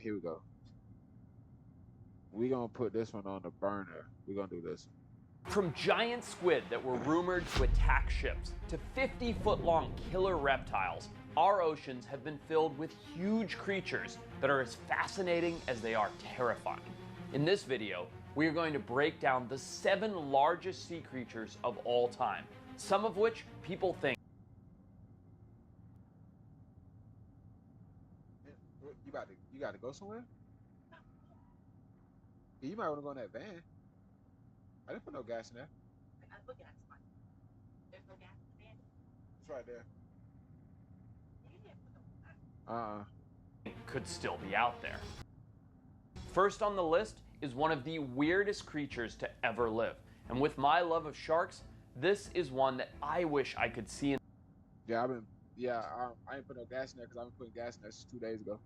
Here we go. We're gonna put this one on the burner. We're gonna do this. From giant squid that were rumored to attack ships to 50-foot-long killer reptiles, our oceans have been filled with huge creatures that are as fascinating as they are terrifying. In this video, we are going to break down the 7 largest sea creatures of all time, some of which people think. You got to go somewhere? You might want to go in that van. I didn't put no gas in there. I put gas in mine. There's no gas in the van. It's right there. You didn't put no gas. Could still be out there. First on the list is one of the weirdest creatures to ever live. And with my love of sharks, this is one that I wish I could see in I ain't put no gas in there because I've been putting gas in there since 2 days ago.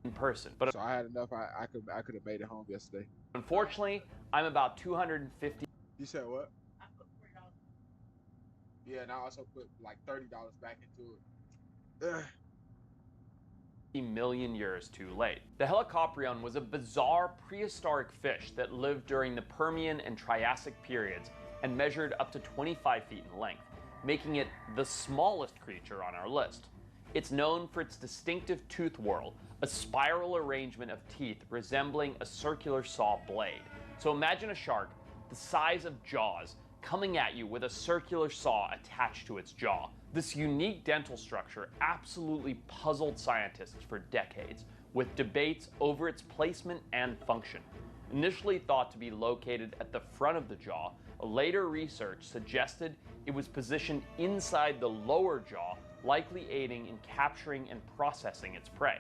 In person. But so I had enough. I could have made it home yesterday. Unfortunately, I'm about 250. You said what? I put $40. Yeah, and I also put like $30 back into it. Ugh. Million years too late. The Helicoprion was a bizarre prehistoric fish that lived during the Permian and Triassic periods and measured up to 25 feet in length, making it the smallest creature on our list. It's known for its distinctive tooth whorl, a spiral arrangement of teeth resembling a circular saw blade. So imagine a shark the size of Jaws coming at you with a circular saw attached to its jaw. This unique dental structure absolutely puzzled scientists for decades, with debates over its placement and function. Initially thought to be located at the front of the jaw, later research suggested it was positioned inside the lower jaw, likely aiding in capturing and processing its prey.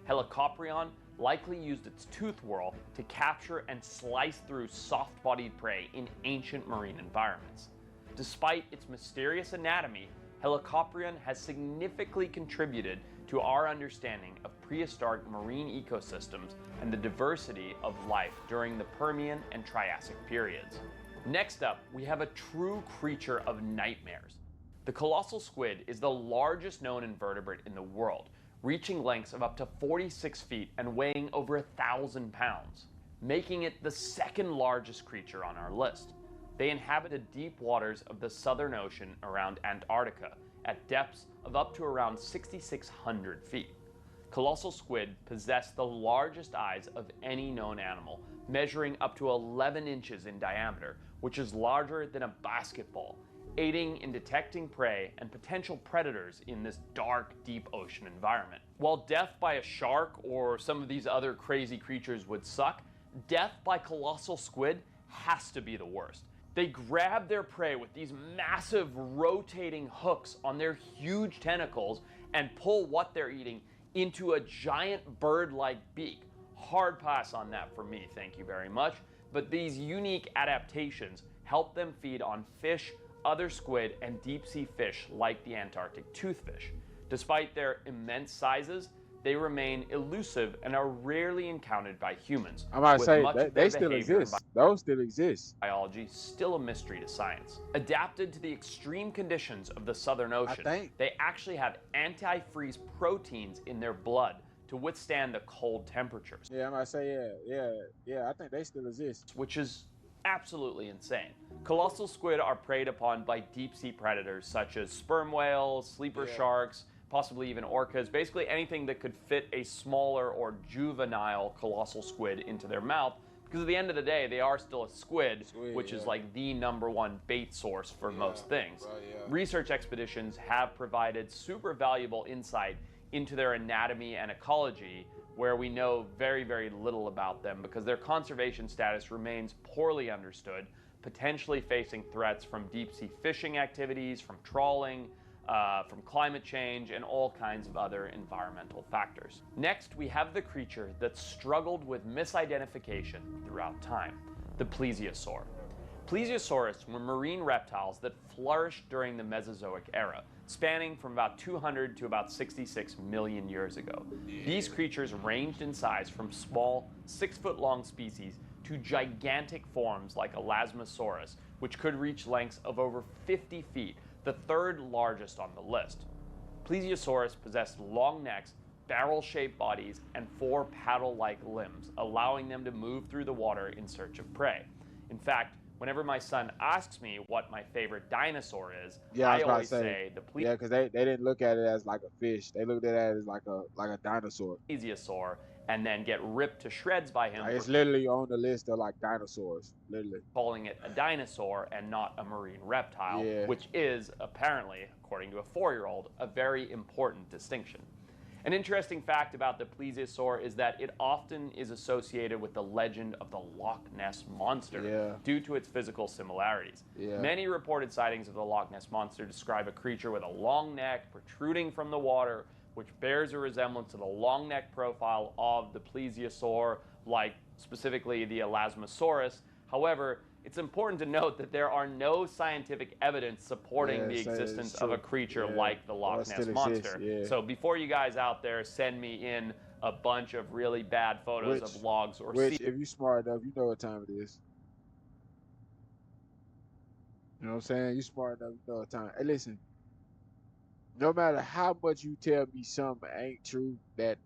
Helicoprion likely used its tooth whorl to capture and slice through soft-bodied prey in ancient marine environments. Despite its mysterious anatomy, Helicoprion has significantly contributed to our understanding of prehistoric marine ecosystems and the diversity of life during the Permian and Triassic periods. Next up, we have a true creature of nightmares. The colossal squid is the largest known invertebrate in the world, reaching lengths of up to 46 feet and weighing over 1,000 pounds, making it the second largest creature on our list. They inhabit the deep waters of the Southern Ocean around Antarctica at depths of up to around 6,600 feet. Colossal squid possess the largest eyes of any known animal, measuring up to 11 inches in diameter, which is larger than a basketball, aiding in detecting prey and potential predators in this dark, deep ocean environment. While death by a shark or some of these other crazy creatures would suck, death by colossal squid has to be the worst. They grab their prey with these massive rotating hooks on their huge tentacles and pull what they're eating into a giant bird-like beak. Hard pass on that for me, thank you very much. But these unique adaptations help them feed on fish, other squid, and deep-sea fish like the Antarctic toothfish. Despite their immense sizes, they remain elusive and are rarely encountered by humans. I might say they still exist. Those still exist. Biology still a mystery to science. Adapted to the extreme conditions of the Southern Ocean, they actually have antifreeze proteins in their blood to withstand the cold temperatures. Yeah, I might say yeah. I think they still exist. Which is absolutely insane. Colossal squid are preyed upon by deep-sea predators such as sperm whales, sleeper sharks, possibly even orcas, basically anything that could fit a smaller or juvenile colossal squid into their mouth, because at the end of the day, they are still a squid which is like the #1 bait source for most things. Research expeditions have provided super valuable insight into their anatomy and ecology, where we know very, very little about them because their conservation status remains poorly understood, potentially facing threats from deep-sea fishing activities, from trawling, from climate change, and all kinds of other environmental factors. Next, we have the creature that struggled with misidentification throughout time, the plesiosaur. Plesiosaurs were marine reptiles that flourished during the Mesozoic era, spanning from about 200 to about 66 million years ago. These creatures ranged in size from small, 6-foot-long species to gigantic forms like Elasmosaurus, which could reach lengths of over 50 feet, the third largest on the list. Plesiosaurus possessed long necks, barrel-shaped bodies, and 4 paddle-like limbs, allowing them to move through the water in search of prey. In fact, whenever my son asks me what my favorite dinosaur is, Yeah, I I was about to always say the yeah, because they didn't look at it as like a fish. They looked at it as like a dinosaur. plesiosaur, and then get ripped to shreds by him Like, it's for literally on the list of like dinosaurs, literally. calling it a dinosaur and not a marine reptile, Yeah. which is apparently, according to a 4-year-old, a very important distinction. An interesting fact about the plesiosaur is that it often is associated with the legend of the Loch Ness Monster due to its physical similarities. Yeah. Many reported sightings of the Loch Ness Monster describe a creature with a long neck protruding from the water, which bears a resemblance to the long neck profile of the plesiosaur, like specifically the Elasmosaurus. However, it's important to note that there are no scientific evidence supporting the existence of a creature like the Loch Ness Monster. So before you guys out there send me in a bunch of really bad photos of logs or if you're smart enough, you know what time it is. You know what I'm saying? You smart enough, you know what time. Hey, listen. No matter how much you tell me something ain't true, that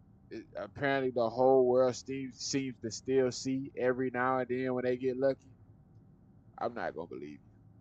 apparently the whole world seems to still see every now and then when they get lucky, I'm not gonna believe you.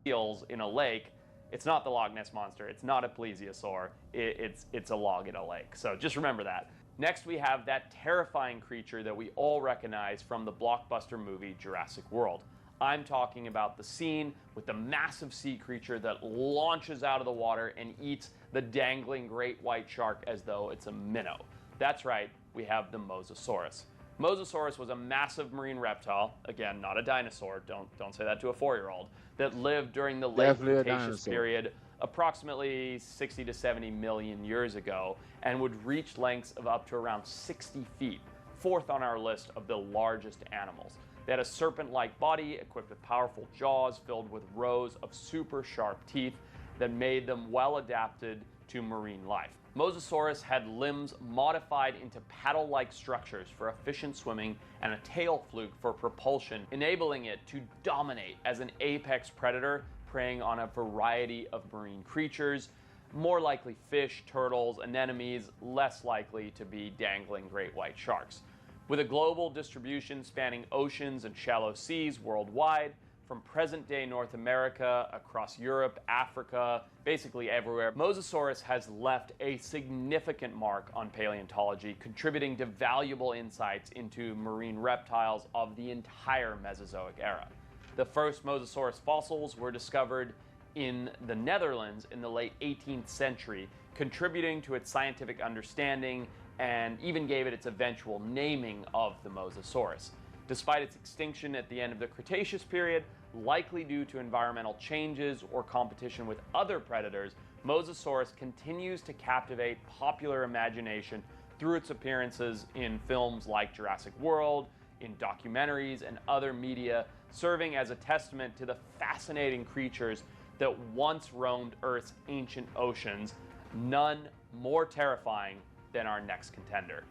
seals in a lake, it's not the Loch Ness Monster. It's not a plesiosaur. It's a log in a lake. So just remember that. Next, we have that terrifying creature that we all recognize from the blockbuster movie Jurassic World. I'm talking about the scene with the massive sea creature that launches out of the water and eats the dangling great white shark as though it's a minnow. That's right, we have the Mosasaurus. Mosasaurus was a massive marine reptile, again, not a dinosaur, don't say that to a 4-year-old, that lived during the late Cretaceous period, approximately 60 to 70 million years ago, and would reach lengths of up to around 60 feet, 4th on our list of the largest animals. They had a serpent-like body equipped with powerful jaws filled with rows of super sharp teeth that made them well adapted to marine life. Mosasaurus had limbs modified into paddle-like structures for efficient swimming and a tail fluke for propulsion, enabling it to dominate as an apex predator, preying on a variety of marine creatures, more likely fish, turtles, anemones, less likely to be dangling great white sharks. With a global distribution spanning oceans and shallow seas worldwide, from present-day North America, across Europe, Africa, basically everywhere, Mosasaurus has left a significant mark on paleontology, contributing to valuable insights into marine reptiles of the entire Mesozoic era. The first Mosasaurus fossils were discovered in the Netherlands in the late 18th century, contributing to its scientific understanding and even gave it its eventual naming of the Mosasaurus. Despite its extinction at the end of the Cretaceous period, likely due to environmental changes or competition with other predators, Mosasaurus continues to captivate popular imagination through its appearances in films like Jurassic World, in documentaries, and other media, serving as a testament to the fascinating creatures that once roamed Earth's ancient oceans, none more terrifying than our next contender.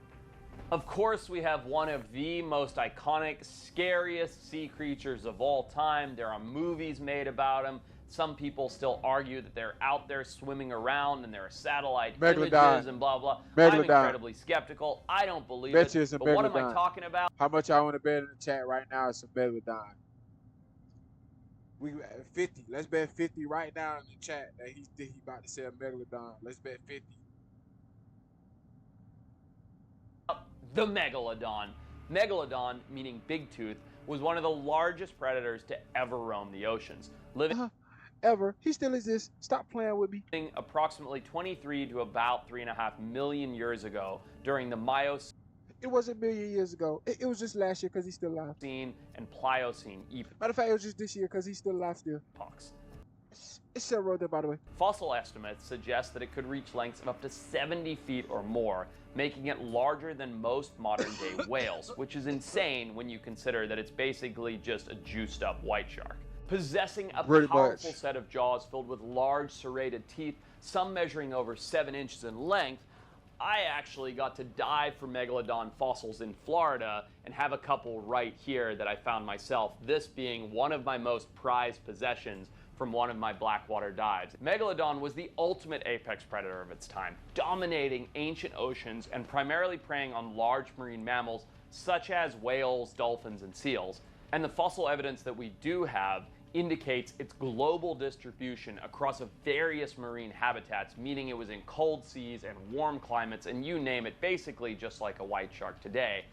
Of course, we have one of the most iconic, scariest sea creatures of all time. There are movies made about him. Some people still argue that they're out there swimming around and there are satellite images and blah, blah. I'm incredibly skeptical. I don't believe it. But what am I talking about? How much I want to bet in the chat right now is some Megalodon. We 50. Let's bet 50 right now in the chat that he about to say a Megalodon. Let's bet 50. The Megalodon. Megalodon, meaning big tooth, was one of the largest predators to ever roam the oceans, living ever. He still exists. Stop playing with me. Approximately 23 to about 3.5 million years ago during the Miocene. It wasn't a million years ago. It was just last year because he's still alive. And Pliocene epochs. Matter of fact, it was just this year because he's still alive still. It's still wrote there, by the way. Fossil estimates suggest that it could reach lengths of up to 70 feet or more, making it larger than most modern-day whales, which is insane when you consider that it's basically just a juiced-up white shark. Possessing a powerful set of jaws filled with large serrated teeth, some measuring over 7 inches in length, I actually got to dive for Megalodon fossils in Florida and have a couple right here that I found myself, this being one of my most prized possessions from one of my blackwater dives. Megalodon was the ultimate apex predator of its time, dominating ancient oceans and primarily preying on large marine mammals such as whales, dolphins, and seals. And the fossil evidence that we do have indicates its global distribution across various marine habitats, meaning it was in cold seas and warm climates, and you name it, basically just like a white shark today.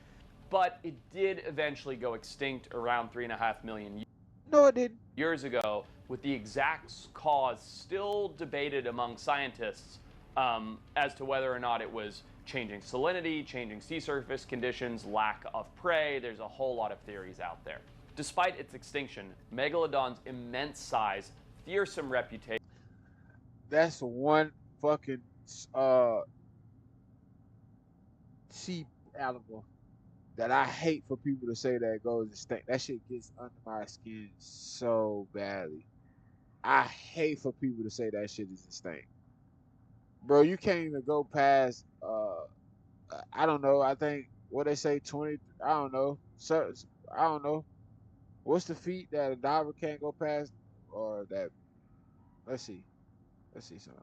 But it did eventually go extinct around 3.5 million No, it didn't. years ago, with the exact cause still debated among scientists as to whether or not it was changing salinity, changing sea surface conditions, lack of prey. There's a whole lot of theories out there. Despite its extinction, Megalodon's immense size, fearsome reputation, That's one fucking uh sea animal that I hate for people to say that it goes extinct. That shit gets under my skin so badly. I hate for people to say that shit is extinct. Bro, you can't even go past I don't know, I think what they say 20, I don't know. So I don't know. What's the feet that a diver can't go past or that let's see. Let's see something.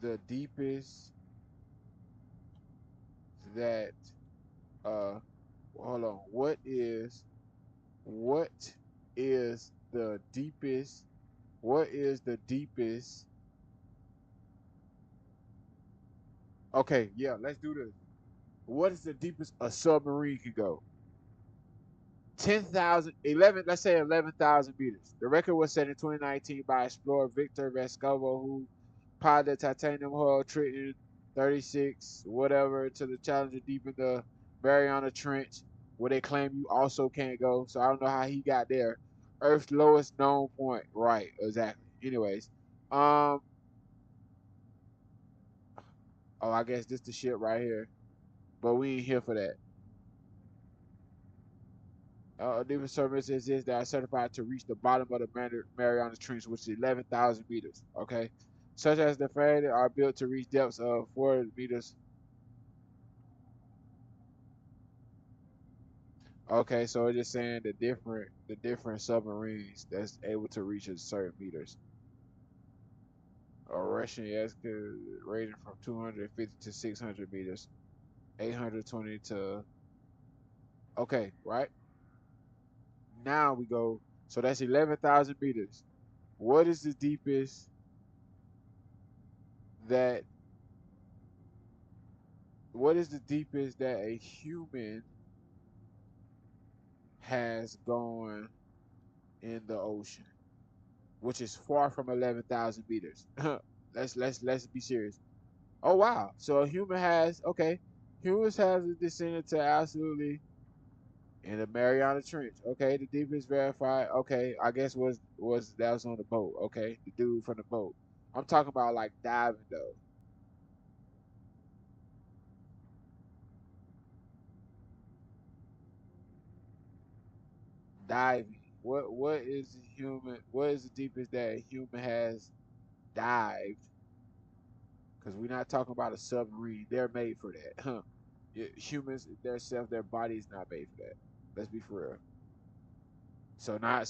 The deepest that hold on. What is the deepest what is the deepest okay, yeah, let's do this. What is the deepest a submarine can go? 10,000, 11, let's say 11,000 meters. The record was set in 2019 by explorer Victor Vescovo, who piloted the titanium hull Triton 36, whatever, to the Challenger deep in the Mariana Trench, where they claim you also can't go. So I don't know how he got there. Earth's lowest known point. Right, exactly. Anyways, oh, I guess this the shit right here. But we ain't here for that. Different services is that are certified to reach the bottom of the Mariana Trench, which is 11,000 meters. Okay, such as the Faraday are built to reach depths of 4 meters. Okay, so it's just saying the different submarines that's able to reach a certain meters. A Russian Yaska ranging from 250 to 600 meters, 820 to. Okay, right now we go. So that's 11,000 meters. What is the deepest that what is the deepest that a human has gone in the ocean, which is far from 11,000 meters? Let's be serious. Oh wow! So a human has okay. Humans have descended to absolutely in the Mariana Trench. Okay, the deepest verified. Okay, I guess was that was on the boat. Okay, the dude from the boat. I'm talking about like diving though. Diving. What is human? What is the deepest that a human has dived? Because we're not talking about a submarine. They're made for that. Huh. Humans, their body is not made for that. Let's be for real. So now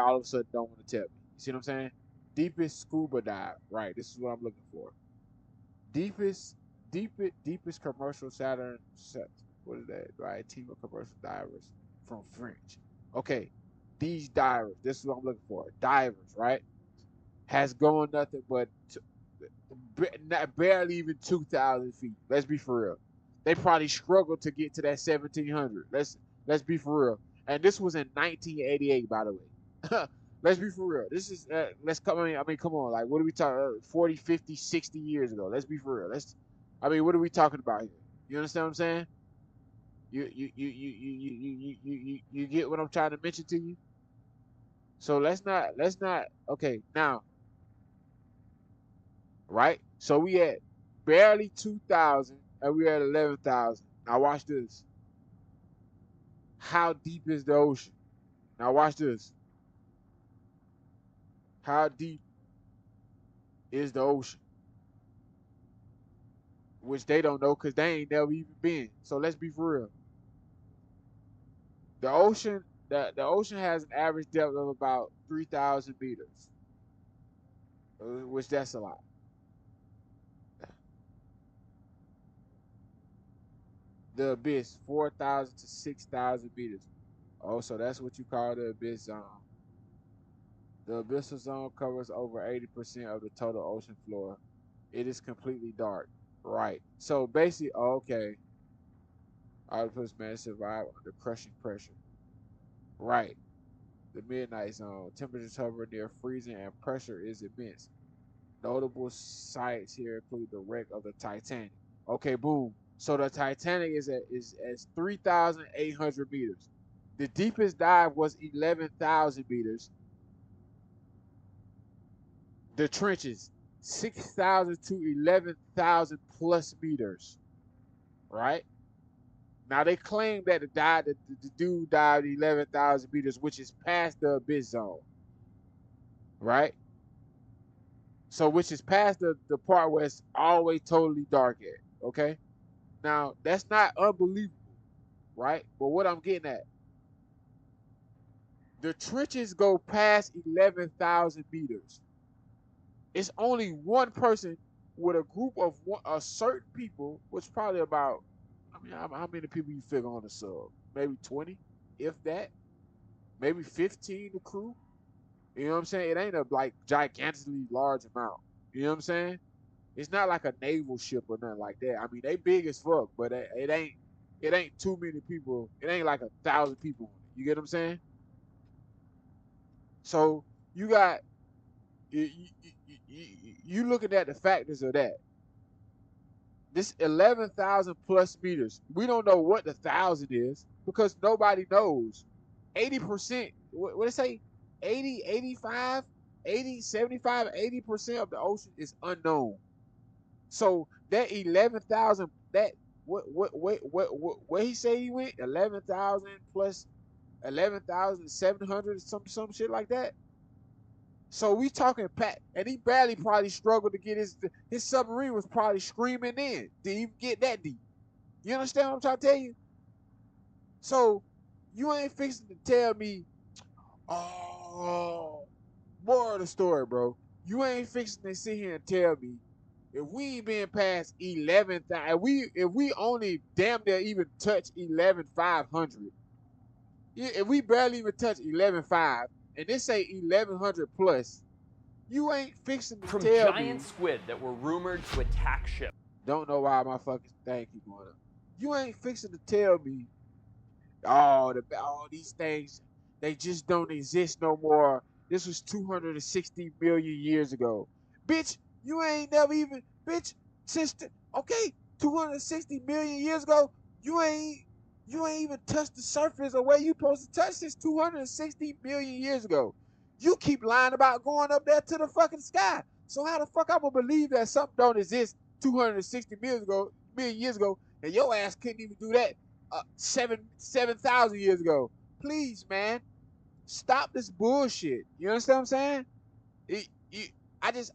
all of a sudden don't want to tell me. You see what I'm saying? Deepest scuba dive. Right. This is what I'm looking for. Deepest, deepest commercial Saturn set. What is that? Right. Team of commercial divers from French. Okay. These divers. This is what I'm looking for. Divers. Right. Has gone nothing but barely even 2,000 feet. Let's be for real. They probably struggled to get to that 1,700. Let's be for real. And this was in 1988, by the way. Let's be for real. This is let's come. I mean, come on. Like, what are we talking? 40, 50, 60 years ago. Let's be for real. I mean, what are we talking about here? You understand what I'm saying? You get what I'm trying to mention to you. So let's not. Okay, now right? So we at barely 2,000 and we at 11,000. Now watch this. How deep is the ocean? Now watch this. How deep is the ocean? Which they don't know because they ain't never even been. So let's be for real. The ocean, the ocean has an average depth of about 3,000 meters, which that's a lot. The abyss, 4,000 to 6,000 meters. Oh, so that's what you call the abyss zone. The abyssal zone covers over 80% of the total ocean floor. It is completely dark. Right. So basically, okay, octopus may survive under crushing pressure. Right. The midnight zone. Temperatures hover near freezing and pressure is immense. Notable sites here include the wreck of the Titanic. Okay, boom. So the Titanic is 3,800 meters. The deepest dive was 11,000 meters. The trenches 6,000 to 11,000 plus meters. Right now, they claim that the dude died 11,000 meters, which is past the abyss zone. Right. So which is past the part where it's always totally dark at. Okay. Now that's not unbelievable, right? But what I'm getting at, the trenches go past 11,000 meters. It's only one person with a group of a certain people, which probably about, I mean, how many people you figure on the sub? Maybe 20, if that. Maybe 15 the crew. You know what I'm saying? It ain't a like gigantically large amount. You know what I'm saying? It's not like a naval ship or nothing like that. I mean, they big as fuck, but it ain't too many people. It ain't like 1,000 people. You get what I'm saying? So you got you looking at the factors of that. This 11,000 plus meters. We don't know what the thousand is because nobody knows. 80%. What did it say? 80, 85, 80, 75, 80% of the ocean is unknown. So that 11,000, that where he say he went? 11,000 plus 11,700, some shit like that. So we talking Pat, and he barely probably struggled to get his submarine was probably screaming in to even get that deep. You understand what I'm trying to tell you? So you ain't fixing to tell me, oh, more of the story, bro. You ain't fixing to sit here and tell me if we ain't been past 11,000, if we only damn near even touch 11,500, if we barely even touch 11,500, and they say 1,100 plus, you ain't fixing to From tell giant me. squid that were rumored to attack ships. Don't know why my fucking thing keep going up. You ain't fixing to tell me all these things, they just don't exist no more. This was 260 million years ago. Bitch, you ain't never even, bitch, since okay, 260 million years ago, you ain't even touched the surface of where you supposed to touch since 260 million years ago. You keep lying about going up there to the fucking sky. So how the fuck I gonna believe that something don't exist 260 million years ago, and your ass couldn't even do that 7,000 years ago? Please, man, stop this bullshit. You understand what I'm saying?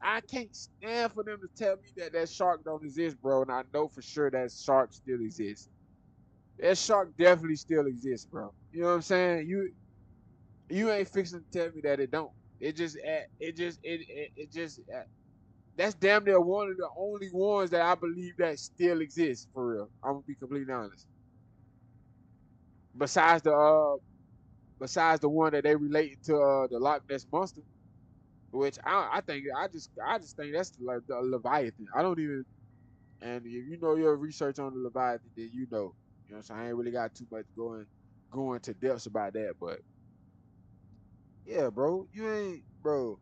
I can't stand for them to tell me that shark don't exist, bro. And I know for sure that shark still exists. That shark definitely still exists, bro. You know what I'm saying? You ain't fixing to tell me that it don't. It just that's damn near one of the only ones that I believe that still exists for real. I'm gonna be completely honest. Besides the one that they related to the Loch Ness monster, which I just think that's like the Leviathan. I don't even, and if you know your research on the Leviathan, then you know. You know, so I ain't really got too much going to depths about that, but yeah, bro,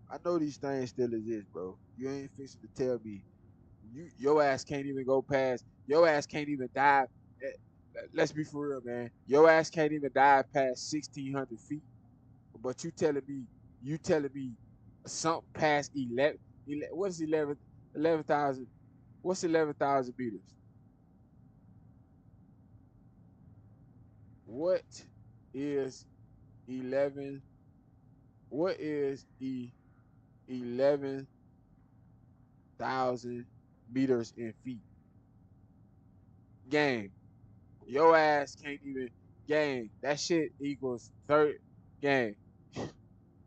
I know these things still exist, bro. You ain't fixing to tell me your ass can't even go past, your ass can't even dive. Let's be for real, man. Your ass can't even dive past 1,600 feet. But you telling me something past 11, what's 11,000? What's 11,000 meters? What is 11? What is 11,000 meters in feet? Gang, your ass can't even. gang, that shit equals 30 gang.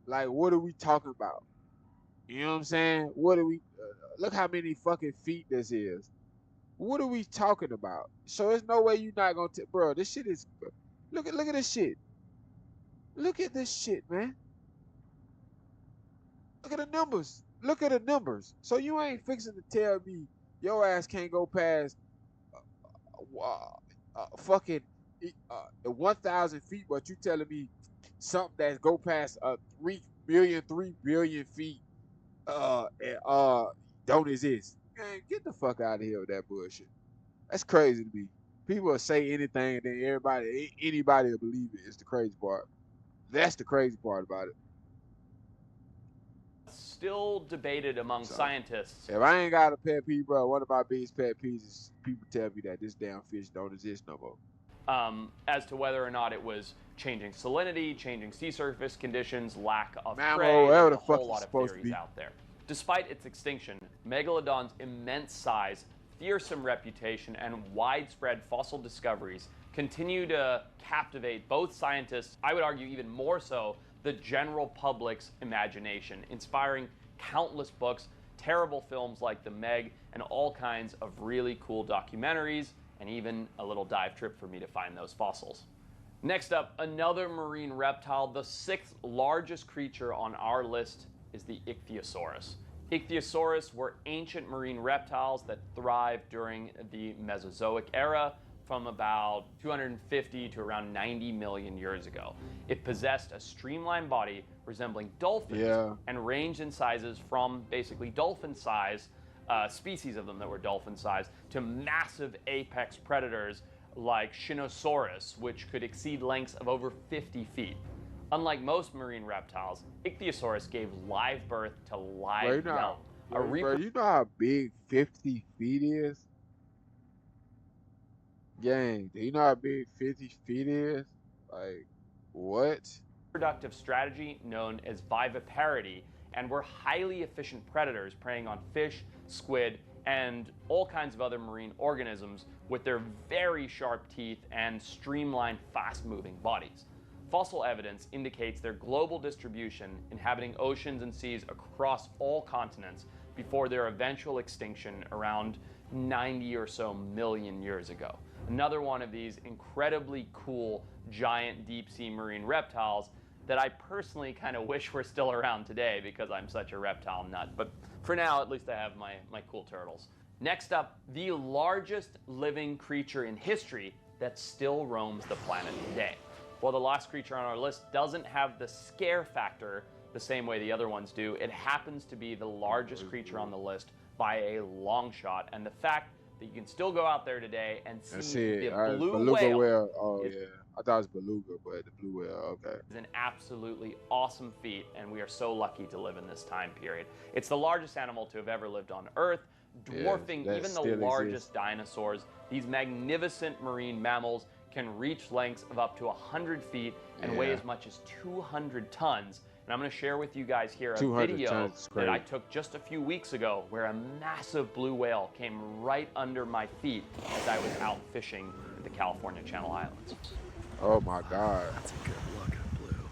Like, what are we talking about? You know what I'm saying? What are we? Look how many fucking feet this is. What are we talking about? So there's no way you're not gonna, bro. This shit is. Look at this shit. Look at this shit, man. Look at the numbers. Look at the numbers. So you ain't fixing to tell me your ass can't go past fucking 1,000 feet, but you telling me something that go past 3 billion feet and, don't exist. Man, get the fuck out of here with that bullshit. That's crazy to me. People will say anything and then anybody will believe it. It's the crazy part. That's the crazy part about it. Still debated among So, scientists. if I ain't got a pet peeve, bro, one of my biggest pet peeves is people tell me that this damn fish don't exist no more. As to whether or not it was changing salinity, changing sea surface conditions, lack of Mammal, prey. whatever There's the a fuck whole it's lot of supposed to theories be. out there. Despite its extinction, Megalodon's immense size, fearsome reputation, and widespread fossil discoveries continue to captivate both scientists, I would argue even more so, the general public's imagination, inspiring countless books, terrible films like The Meg, and all kinds of really cool documentaries, and even a little dive trip for me to find those fossils. Next up, another marine reptile. The sixth largest creature on our list is the Ichthyosaurus. Ichthyosaurus were ancient marine reptiles that thrived during the Mesozoic era from about 250 to around 90 million years ago. It possessed a streamlined body resembling dolphins and ranged in sizes from basically dolphin size, species of them that were dolphin size, to massive apex predators like Shinosaurus, which could exceed lengths of over 50 feet. Unlike most marine reptiles, Ichthyosaurus gave live birth to live young. Bro, you know how big 50 feet is? Gang, do you know how big 50 feet is? Like, what? Reproductive strategy known as viviparity, and were highly efficient predators preying on fish, squid, and all kinds of other marine organisms with their very sharp teeth and streamlined, fast-moving bodies. Fossil evidence indicates their global distribution, inhabiting oceans and seas across all continents before their eventual extinction around 90 or so million years ago. Another one of these incredibly cool, giant deep-sea marine reptiles that I personally kind of wish were still around today because I'm such a reptile nut. But for now, at least I have my cool turtles. Next up, the largest living creature in history that still roams the planet today. While the last creature on our list doesn't have the scare factor the same way the other ones do, it happens to be the largest creature on the list by a long shot. And the fact that you can still go out there today and see the blue whale. Oh, yeah. I thought it was beluga, but the blue whale, okay. Is an absolutely awesome feat, and we are so lucky to live in this time period. It's the largest animal to have ever lived on Earth, dwarfing even the largest dinosaurs. These magnificent marine mammals can reach lengths of up to 100 feet and weigh as much as 200 tons. And I'm going to share with you guys here a video that I took just a few weeks ago where a massive blue whale came right under my feet as I was out fishing in the California Channel Islands. Oh my God. That's a good look at blue.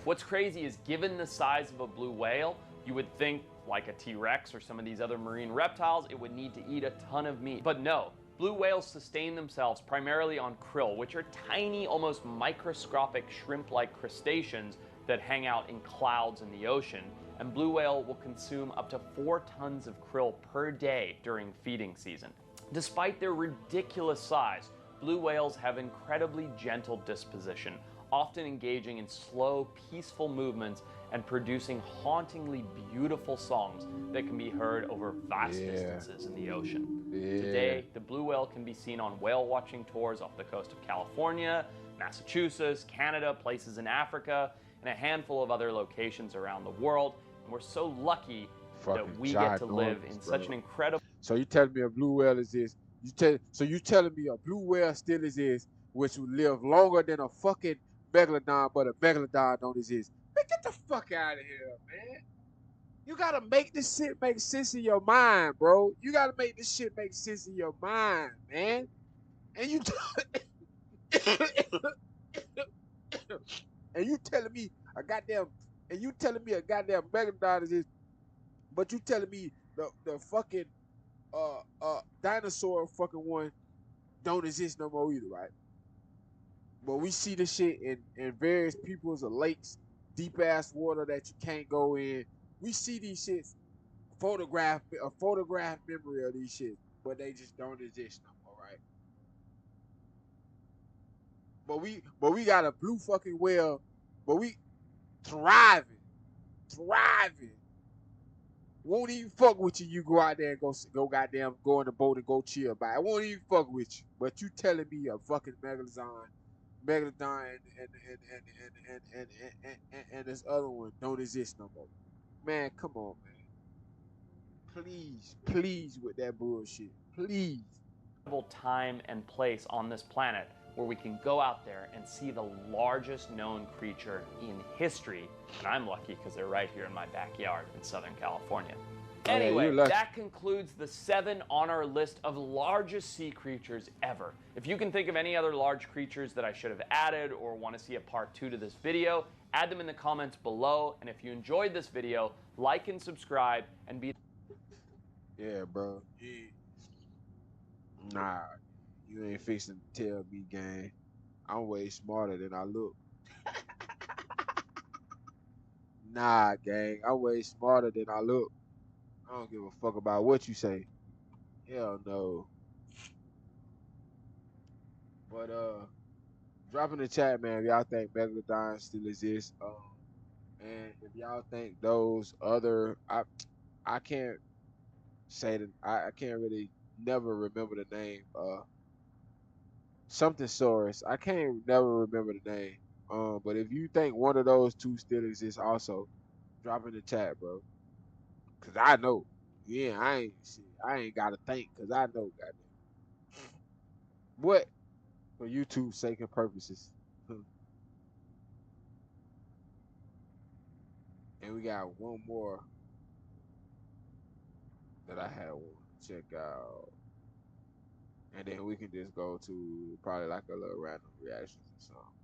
What's crazy is given the size of a blue whale, you would think like a T-Rex or some of these other marine reptiles, it would need to eat a ton of meat. But no, blue whales sustain themselves primarily on krill, which are tiny, almost microscopic shrimp-like crustaceans that hang out in clouds in the ocean. And blue whale will consume up to 4 tons of krill per day during feeding season. Despite their ridiculous size, blue whales have incredibly gentle disposition, often engaging in slow, peaceful movements and producing hauntingly beautiful songs that can be heard over vast distances in the ocean. Today, the blue whale can be seen on whale watching tours off the coast of California, Massachusetts, Canada, places in Africa, and a handful of other locations around the world. And we're so lucky that we get to live in such an incredible... So you telling me a blue whale exists? So you telling me a blue whale still exists, which will live longer than a fucking megalodon, but a megalodon don't exist? Man, get the fuck out of here, man. You gotta make this shit make sense in your mind, bro. You gotta make this shit make sense in your mind, man. And you And you telling me a goddamn, and you telling me a goddamn megalodon is this, but you telling me the fucking dinosaur fucking one don't exist no more either, right? But we see this shit in various people's lakes, deep ass water that you can't go in. We see these shits, a photograph memory of these shits, but they just don't exist no more, right? But we got a blue fucking whale, but we thriving, thriving. Won't even fuck with you. You go out there and go goddamn go in the boat and go chill by. I won't even fuck with you. But you telling me a fucking megalodon and this other one don't exist no more. Man, come on, man. Please with that bullshit. Please. Time and place on this planet where we can go out there and see the largest known creature in history. And I'm lucky because they're right here in my backyard in Southern California. Anyway, that concludes the 7 on our list of largest sea creatures ever. If you can think of any other large creatures that I should have added or want to see a part 2 to this video, add them in the comments below. And if you enjoyed this video, like and subscribe and be... Yeah, bro. Nah, you ain't fixing to tell me, gang. I'm way smarter than I look. Nah, gang. I'm way smarter than I look. I don't give a fuck about what you say. Hell no. But drop in the chat, man, if y'all think megalodons still exist. And if y'all think those other I can't say that I can't really never remember the name. Something Saurus. I can't never remember the name. But if you think one of those two still exists also, drop in the chat, bro. Cause I know. Yeah, I ain't gotta think cause I know, goddamn. What? For YouTube sake and purposes. And we got one more that I had one check out. And then we can just go to probably like a little random reactions or something.